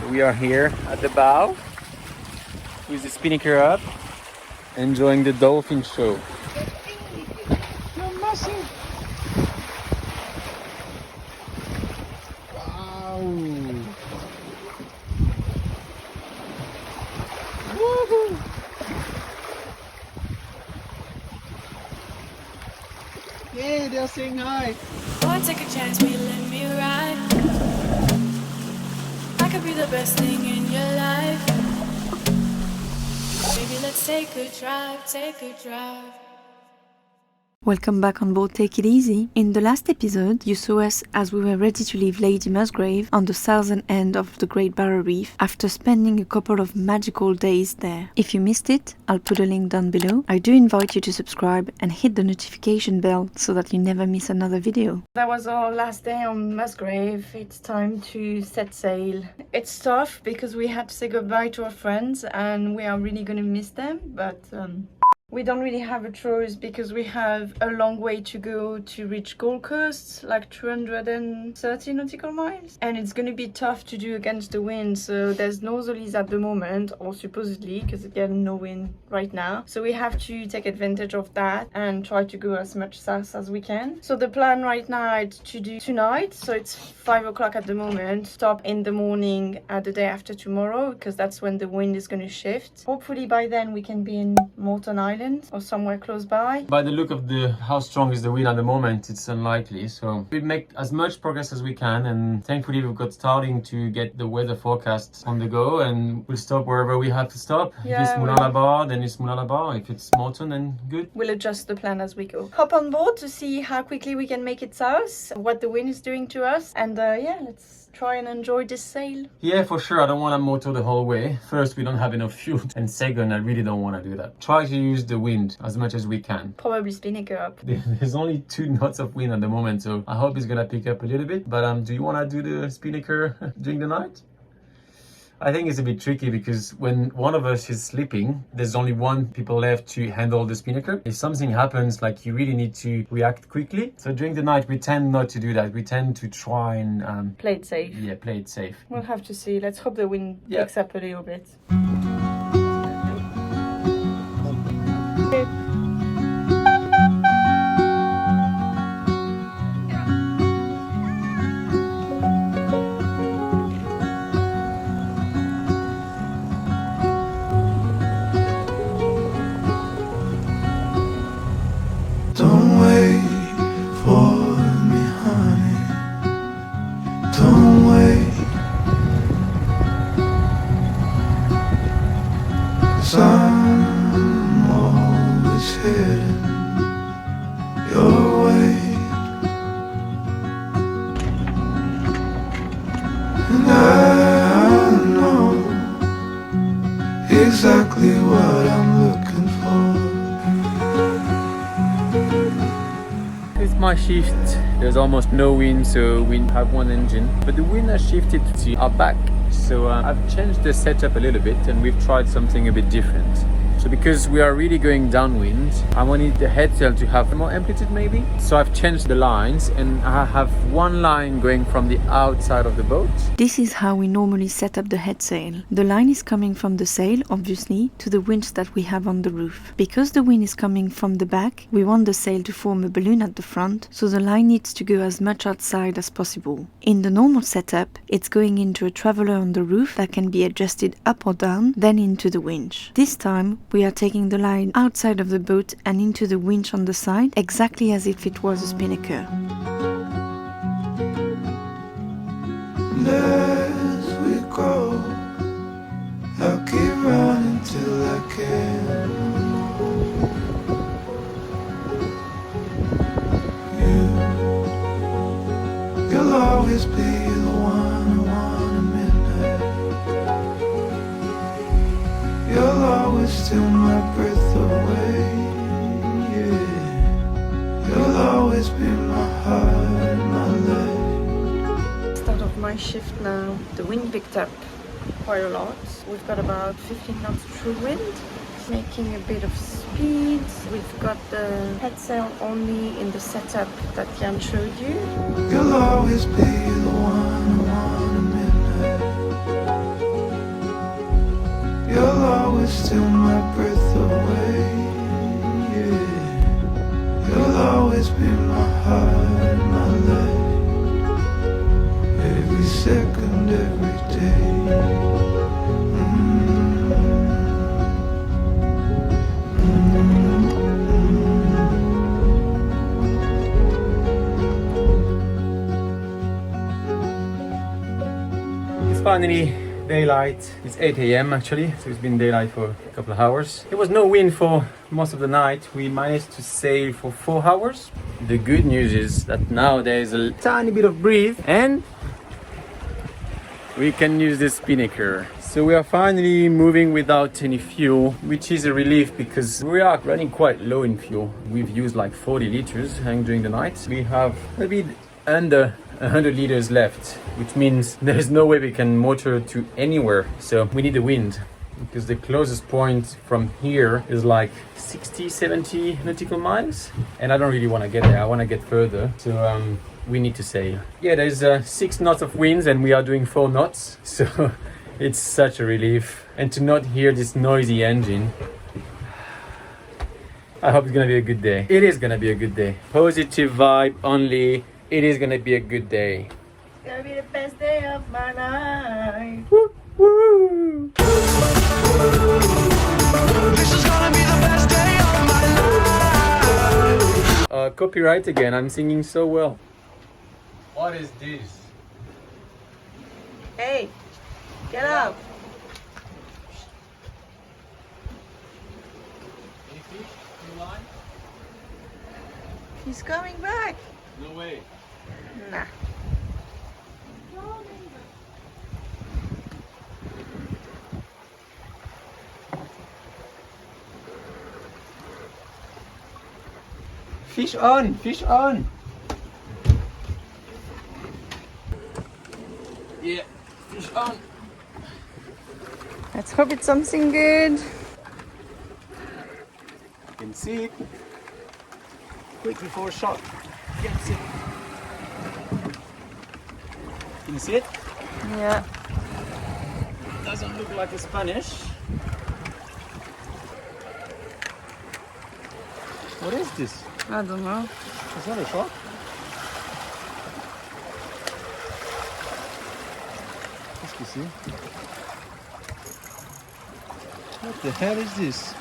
So we are here at the bow with the spinnaker up, enjoying the dolphin show. You're massive. Wow. Woohoo. Yeah, they're saying hi. Oh, take a chance, will you let me ride? I could be the best thing in your life. Baby, let's take a drive, take a drive. Welcome back on board Take It Easy. In the last episode, you saw us as we were ready to leave Lady Musgrave on the southern end of the Great Barrier Reef after spending a couple of magical days there. If you missed it, I'll put a link down below. I do invite you to subscribe and hit the notification bell so that you never miss another video. That was our last day on Musgrave. It's time to set sail. It's tough because we had to say goodbye to our friends and we are really going to miss them, but we don't really have a choice because we have a long way to go to reach Gold Coast, like 230 nautical miles. And it's going to be tough to do against the wind, so there's no northerlies at the moment, or supposedly, because again, no wind right now. So we have to take advantage of that and try to go as much south as we can. So the plan right now is to do tonight, so it's 5 o'clock at the moment, stop in the morning at the day after tomorrow, because that's when the wind is going to shift. Hopefully by then we can be in Moreton Island or somewhere close by. By the look of how strong is the wind at the moment, it's unlikely. So we make as much progress as we can, and thankfully we've got starting to get the weather forecast on the go, and we'll stop wherever we have to stop. Yeah, if it's Moulin-la-Bar, then it's Moulin-la-Bar. If it's Moreton, then good. We'll adjust the plan as we go. Hop on board to see how quickly we can make it south, what the wind is doing to us, and yeah, let's try and enjoy this sail. Yeah, for sure. I don't want to motor the whole way. First, we don't have enough fuel, and second, I really don't want to do that. Try to use the wind as much as we can. Probably spinnaker up. There's only 2 knots of wind at the moment, so I hope it's gonna pick up a little bit. But do you want to do the spinnaker during the night? I think it's a bit tricky because when one of us is sleeping, there's only one people left to handle the spinnaker. If something happens, like you really need to react quickly. So during the night, we tend not to do that. We tend to try and play it safe. Yeah, play it safe. We'll have to see. Let's hope the wind picks up a little bit. Don't wait for me, honey. Don't wait. 'Cause I'm always heading your way. And I know exactly what I'm looking for. With my shift, there's almost no wind, so we have one engine. But the wind has shifted to our back, so I've changed the setup a little bit and we've tried something a bit different. So because we are really going downwind, I wanted the headsail to have more amplitude maybe. So I've changed the lines and I have one line going from the outside of the boat. This is how we normally set up the headsail. The line is coming from the sail, obviously, to the winch that we have on the roof. Because the wind is coming from the back, we want the sail to form a balloon at the front, so the line needs to go as much outside as possible. In the normal setup, it's going into a traveller on the roof that can be adjusted up or down, then into the winch. This time, we are taking the line outside of the boat and into the winch on the side, exactly as if it was a spinnaker. And as we go, I'll keep running till I can. You'll always be the one I want at midnight. You'll always steal my breath away. Yeah. You'll always be my heart and my life. Start of my shift now. The wind picked up quite a lot. We've got about 15 knots true wind, making a bit of speed. We've got the head sail only in the setup that Jan showed you. You'll always be the one I want at midnight. steal my breath away. Yeah, you'll always be my heart, my life. Every second, every day. It's finally daylight. It's 8 a.m. actually, so it's been daylight for a couple of hours. There was no wind for most of the night. We managed to sail for 4 hours. The good news is that now there is a tiny bit of breeze and we can use the spinnaker. So we are finally moving without any fuel, which is a relief because we are running quite low in fuel. We've used like 40 liters during the night. We have maybe under 100 liters left, which means there's no way we can motor to anywhere. So we need the wind because the closest point from here is like 60-70 nautical miles, and I don't really want to get there. I want to get further. So we need to sail. Yeah, there's 6 knots of winds and we are doing 4 knots. So it's such a relief. And to not hear this noisy engine, I hope it's gonna be a good day. It is gonna be a good day. Positive vibe only. It is gonna be a good day. It's gonna be the best day of my life. Woo, woo. This is gonna be the best day of my life. Copyright again. I'm singing so well. What is this? Hey, get up. Any fish? Any line? He's coming back. No way. Nah. Fish on! Fish on! Yeah, fish on! Let's hope it's something good. You can see it. Quick before a shot. You can see it. Can you see it? Yeah. Doesn't look like a Spanish. What is this? I don't know. Is that a shark? Qu'est-ce que c'est? What the hell is this?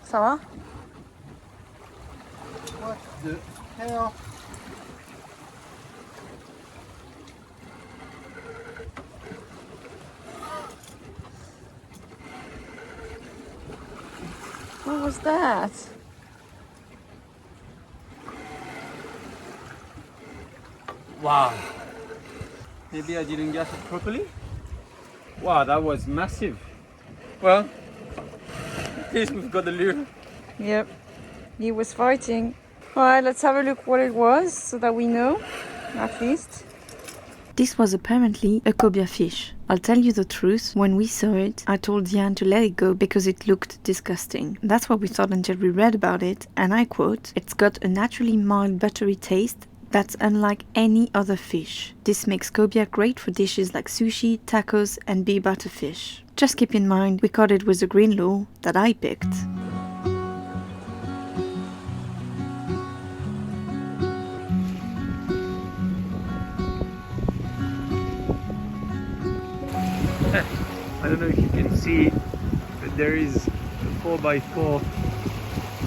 Ça va? What the hell? What was that? Wow. Maybe I didn't get it properly. Wow, that was massive. Well, at least we've got the lure. Yep. He was fighting. Alright, let's have a look what it was so that we know, at least. This was apparently a cobia fish. I'll tell you the truth, when we saw it, I told Diane to let it go because it looked disgusting. That's what we thought until we read about it, and I quote, "It's got a naturally mild buttery taste that's unlike any other fish. This makes cobia great for dishes like sushi, tacos, and bee butterfish." Just keep in mind, we caught it with a green lure that I picked. I don't know if you can see, but there is a 4x4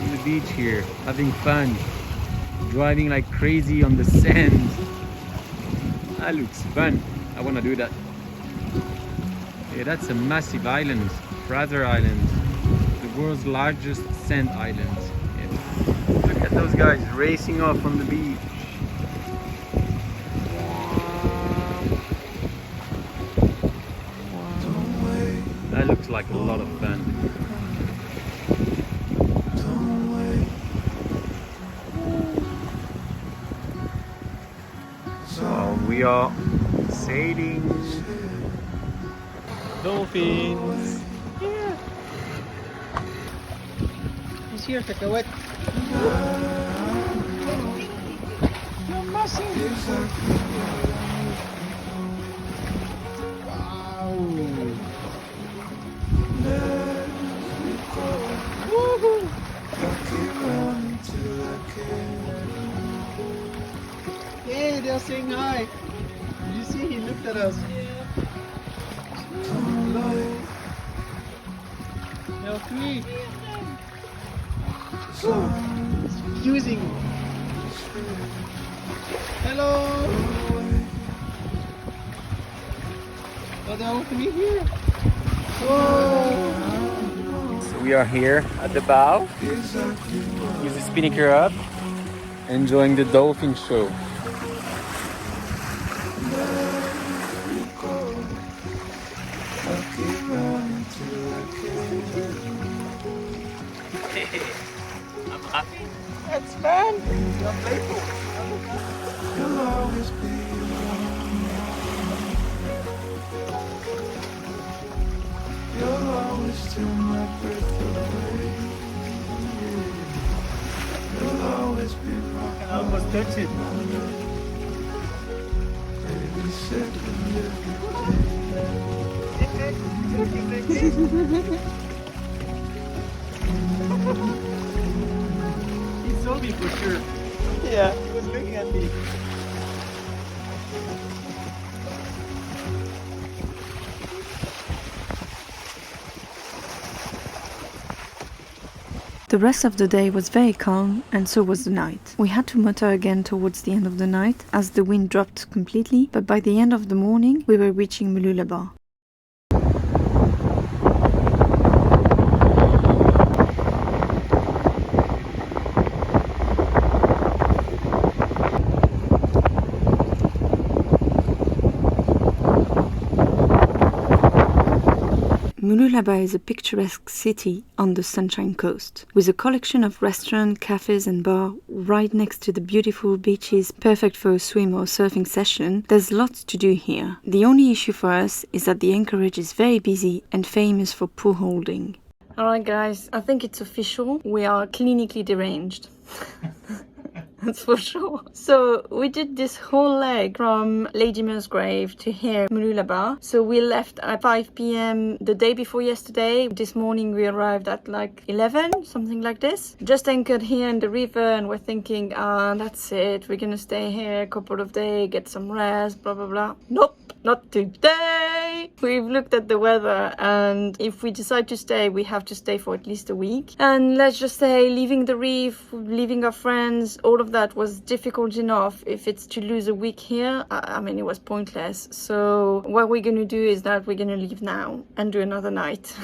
on the beach here, having fun, driving like crazy on the sand. That looks fun. I want to do that. Yeah, that's a massive island, Fraser Island, the world's largest sand island. Yeah. Look at those guys racing off on the beach. That looks like a lot of fun. So we are sailing. Dolphins. Yeah. He's here, Cacahuete. You're massive. Wow. Woohoo. Hey, they're saying hi. Did you see? He looked at us. They're three. Using. Hello. Oh, they're all three here. Whoa. So we are here at the bow with the spinnaker up, enjoying the dolphin show. I'm happy. That's fun. You're playful. You'll always be You'll always turn my breath away. You'll always be my I almost touched it. baby second He saw me for sure. Yeah. He was looking at me. The rest of the day was very calm, and so was the night. We had to motor again towards the end of the night, as the wind dropped completely, but by the end of the morning we were reaching Mooloolaba. Mooloolaba is a picturesque city on the Sunshine Coast, with a collection of restaurants, cafes and bars right next to the beautiful beaches, perfect for a swim or surfing session. There's lots to do here. The only issue for us is that the anchorage is very busy and famous for pool holding. Alright guys, I think it's official. We are clinically deranged. That's for sure. So we did this whole leg from Lady Musgrave to here, Mooloolaba. So we left at 5 p.m. the day before yesterday. This morning we arrived at like 11, something like this. Just anchored here in the river and we're thinking, that's it. We're gonna stay here a couple of days, get some rest, blah, blah, blah. Nope. Not today! We've looked at the weather and if we decide to stay, we have to stay for at least a week. And let's just say leaving the reef, leaving our friends, all of that was difficult enough. If it's to lose a week here, I mean, it was pointless. So what we're gonna do is that we're gonna leave now and do another night.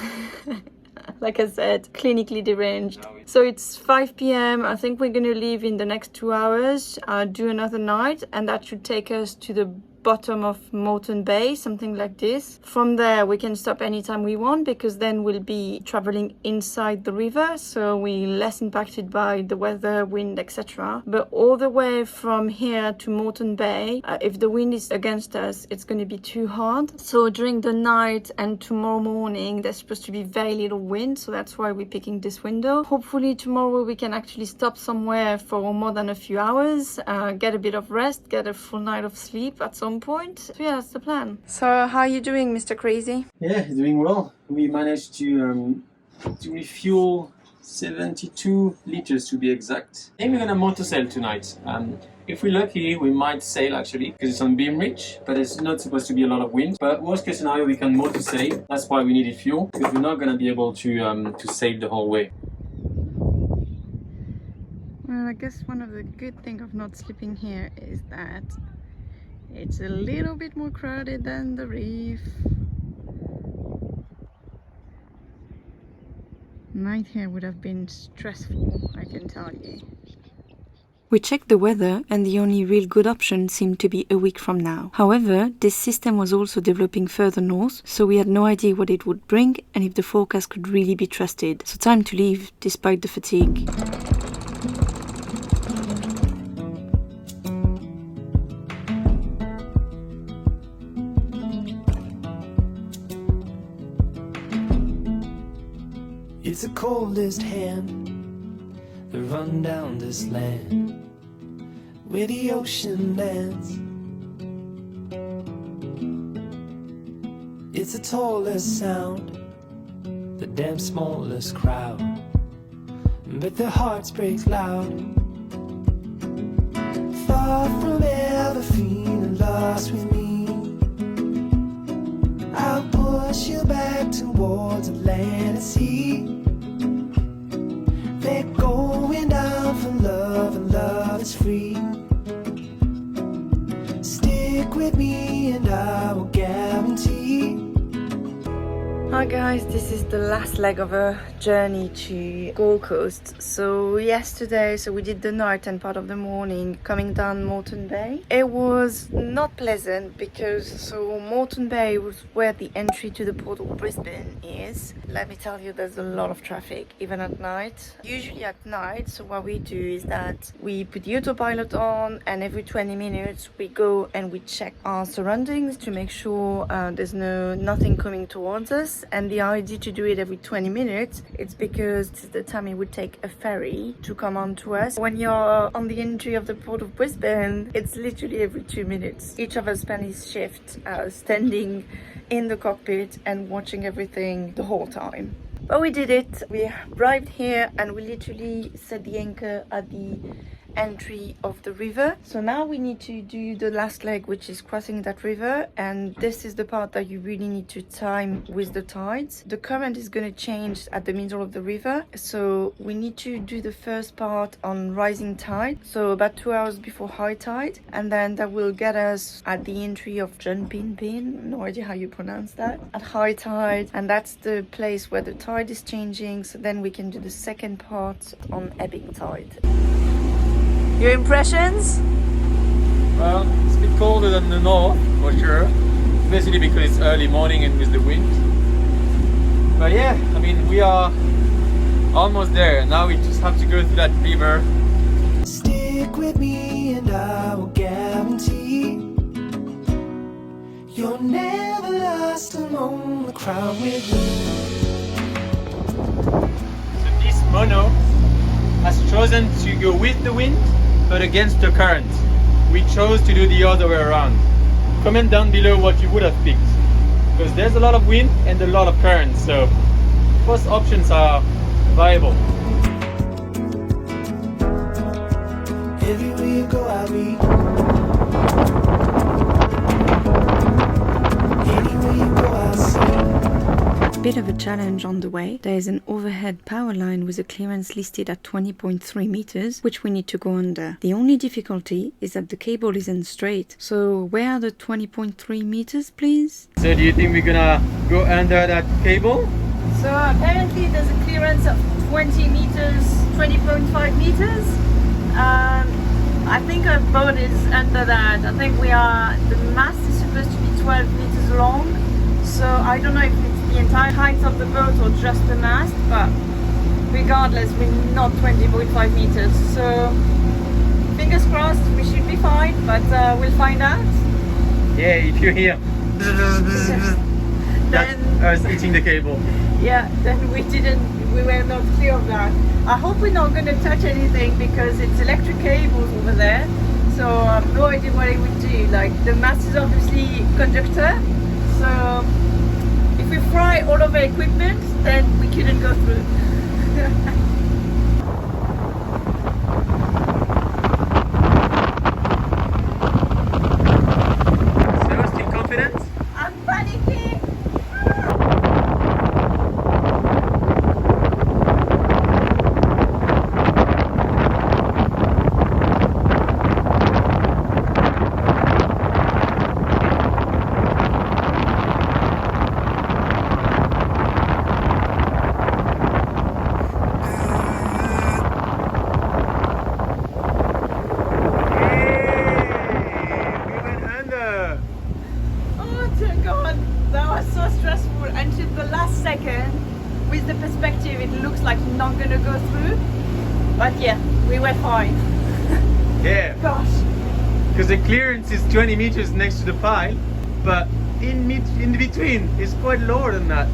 Like I said, clinically deranged. So it's 5 p.m. I think we're gonna leave in the next 2 hours, do another night, and that should take us to the bottom of Moreton Bay, something like this. From there we can stop anytime we want because then we'll be traveling inside the river, so we're less impacted by the weather, wind, etc. But all the way from here to Moreton Bay, if the wind is against us, it's going to be too hard. So during the night and tomorrow morning there's supposed to be very little wind, so that's why we're picking this window. Hopefully tomorrow we can actually stop somewhere for more than a few hours, get a bit of rest, get a full night of sleep at some point. So yeah, that's the plan. So how are you doing, Mr. Crazy? Yeah, doing well. We managed to refuel 72 liters to be exact. And we're gonna motor sail tonight. If we're lucky, we might sail actually, because it's on beam reach, but it's not supposed to be a lot of wind. But worst case scenario, we can motor sail. That's why we needed fuel, because we're not gonna be able to sail the whole way. Well, I guess one of the good things of not sleeping here is that it's a little bit more crowded than the reef. Night here would have been stressful, I can tell you. We checked the weather and the only real good option seemed to be a week from now. However, this system was also developing further north, so we had no idea what it would bring and if the forecast could really be trusted. So time to leave, despite the fatigue. It's the coldest hand that run down this land where the ocean lands. It's the tallest sound, the damn smallest crowd, but their hearts break loud. Far from ever feeling lost with me, I'll push you back towards Atlantic Sea. They're going down for love, and love is free. Stick with me and I will guarantee. Hi guys, this is the last leg of a journey to Gold Coast. So yesterday, we did the night and part of the morning coming down Moreton Bay. It was not pleasant because Moreton Bay was where the entry to the Port of Brisbane is. Let me tell you, there's a lot of traffic even at night. Usually at night, so what we do is that we put the autopilot on, and every 20 minutes we go and we check our surroundings to make sure there's nothing coming towards us. And the idea to do it every 20 minutes, it's because it's the time it would take a ferry to come on to us. When you're on the entry of the Port of Brisbane, it's literally every 2 minutes. Each of us spent his shift standing in the cockpit and watching everything the whole time. But we did it. We arrived here and we literally set the anchor at the entry of the river. So now we need to do the last leg, which is crossing that river, and this is the part that you really need to time with the tides. The current is going to change at the middle of the river, so we need to do the first part on rising tide, so about 2 hours before high tide, and then that will get us at the entry of John Pin, no idea how you pronounce that, at high tide, and that's the place where the tide is changing. So then we can do the second part on ebbing tide. Your impressions? Well, it's a bit colder than the north, for sure. Basically because it's early morning and with the wind. But yeah, I mean, we are almost there. Now we just have to go through that river. Stick with me and I will guarantee you're never lost among the crowd with me. So this mono has chosen to go with the wind but against the current. We chose to do the other way around. Comment down below what you would have picked, because there's a lot of wind and a lot of current, so both options are viable. Everywhere you go I'll be. Anywhere you go I'll see. Bit of a challenge on the way. There is an overhead power line with a clearance listed at 20.3 meters, which we need to go under. The only difficulty is that the cable isn't straight. So where are the 20.3 meters, please? So do you think we're gonna go under that cable? So apparently there's a clearance of 20 meters, 20.5 meters. I think our boat is under that. I think the mast is supposed to be 12 meters long. So I don't know if it's the entire height of the boat or just the mast, but regardless, we're not 20.5 meters. So fingers crossed, we should be fine, but we'll find out. Yeah, if you're here. That's us eating the cable. Yeah, then we were not clear of that. I hope we're not going to touch anything because it's electric cables over there. So I have no idea what it would do. Like, the mast is obviously conductor. So if we fry all of our equipment, then we couldn't go through. So, still confident? I'm panicking! With the perspective, it looks like not gonna go through, but yeah, we were fine. Yeah. Gosh. Because the clearance is 20 meters next to the pile, but in between is quite lower than that.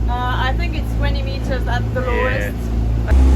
I think it's 20 meters at the lowest. Yeah.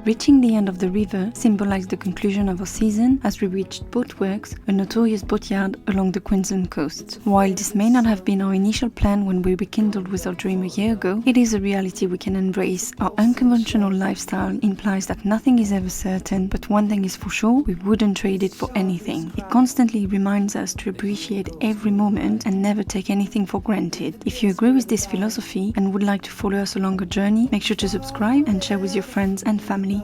Reaching the end of the river symbolized the conclusion of our season as we reached Boatworks, a notorious boatyard along the Queensland coast. While this may not have been our initial plan when we rekindled with our dream a year ago, it is a reality we can embrace. Our unconventional lifestyle implies that nothing is ever certain, but one thing is for sure, we wouldn't trade it for anything. It constantly reminds us to appreciate every moment and never take anything for granted. If you agree with this philosophy and would like to follow us along a journey, make sure to subscribe and share with your friends and family.